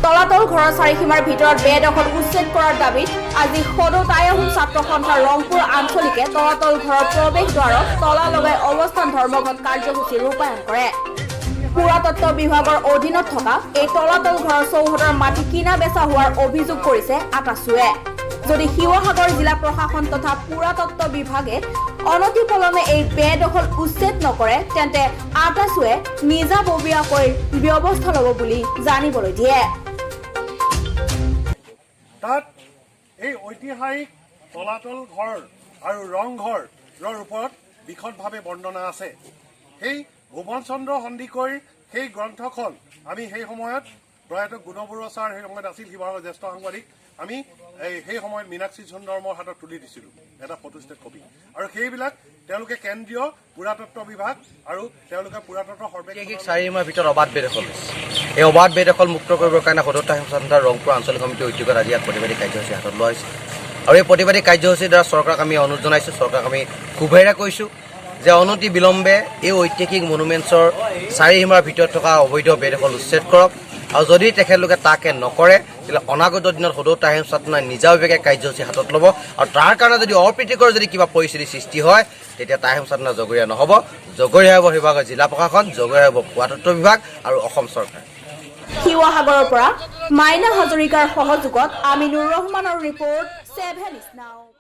তলাতল ঘৰৰ চাৰিসীমাৰ ভিতৰত বেদখল উচ্ছেদ কৰাৰ দাবীত আজি সদৌ টাই আহোম ছাত্ৰ সন্থা ৰংপুৰ আঞ্চলিকে তলাতল ঘৰৰ প্ৰৱেশ দ্বাৰত তলা লগাই অৱস্থান ধৰ্মঘট কাৰ্যসূচী ৰূপায়ণ কৰে। পুৰাতত্ব বিভাগৰ অধীনত থকা এই তলাতল ঘৰৰ চৌহদৰ মাটি কিনা বেচা হোৱাৰ অভিযোগ কৰিছে আটাচুৱে। যদি শিৱসাগৰ জিলা প্ৰশাসন তথা পুৰাতত্ব বিভাগে অনতিপলমে এই বেদখল উচ্ছেদ নকৰে তেন্তে আটাচুৱে নিজাববীয়াকৈ ব্যৱস্থা ল'ব বুলি জানিবলৈ দিয়ে। তাত এই ঐতিহাসিক তলাতল ঘৰ আৰু ৰংঘৰৰ ওপৰত বিশদভাৱে বৰ্ণনা আছে। সেই ভুৱন চন্দ্ৰ সন্দিকৈৰ সেই গ্ৰন্থখন আমি সেই সময়ত প্ৰয়াত গুণবৰুৱা ছাৰ সেই সময়ত আছিল শিৱসাগৰ জ্যেষ্ঠ সাংবাদিক। আমি সেই সময়ত মীনাক্ষী সুন্দৰ্মৰ হাতত তুলি দিছিলোঁ এটা ফটোষ্টেট কপি, আৰু সেইবিলাক তেওঁলোকে কেন্দ্ৰীয় পুৰাতত্ব বিভাগ আৰু তেওঁলোকে পুৰাতত্ব সৰ্বেক্ষণ 4 মাহৰ ভিতৰত অবাধ বেদখল হৈছে। এই অবাধ বেদখল মুক্ত কৰিবৰ কাৰণে সদৌ টাই আহোম ছাত্ৰ সন্থা ৰংপুৰ আঞ্চলিক সমিতিৰ উদ্যোগত আজি ইয়াত প্ৰতিবাদী কাৰ্যসূচী হাতত লোৱা হৈছে। আৰু এই প্ৰতিবাদী কাৰ্যসূচীৰ দ্বাৰা চৰকাৰক আমি অনুৰোধ জনাইছোঁ, চৰকাৰক আমি শুভেচ্ছা কৈছোঁ যে অনতি বিলম্বে এই ঐতিহাসিক মনুমেণ্টছৰ চাৰিসীমাৰ ভিতৰত থকা অবৈধ বেদখল উচ্ছেদ কৰক। আৰু যদি তেখেতলোকে তাকে নকৰে তেতিয়াহ'লে অনাগত দিনত সদৌ টাই আহোম ছাত্ৰ নিজাববীয়াকৈ কাৰ্যসূচী হাতত ল'ব। আৰু তাৰ কাৰণে যদি অপ্ৰীতিকৰ যদি কিবা পৰিস্থিতিৰ সৃষ্টি হয় তেতিয়া টাই আহোম ছাত্ৰ জগৰীয়া নহ'ব, জগৰীয়া হ'ব শিৱসাগৰ জিলা প্ৰশাসন, জগৰীয়া হ'ব পুৰাতত্ব বিভাগ আৰু অসম চৰকাৰ। শিৱসাগৰৰ পৰা মাইনা হাজৰিকাৰ সহযোগত আমিনুৰ ৰহমানৰ ৰিপৰ্ট 7 News Now।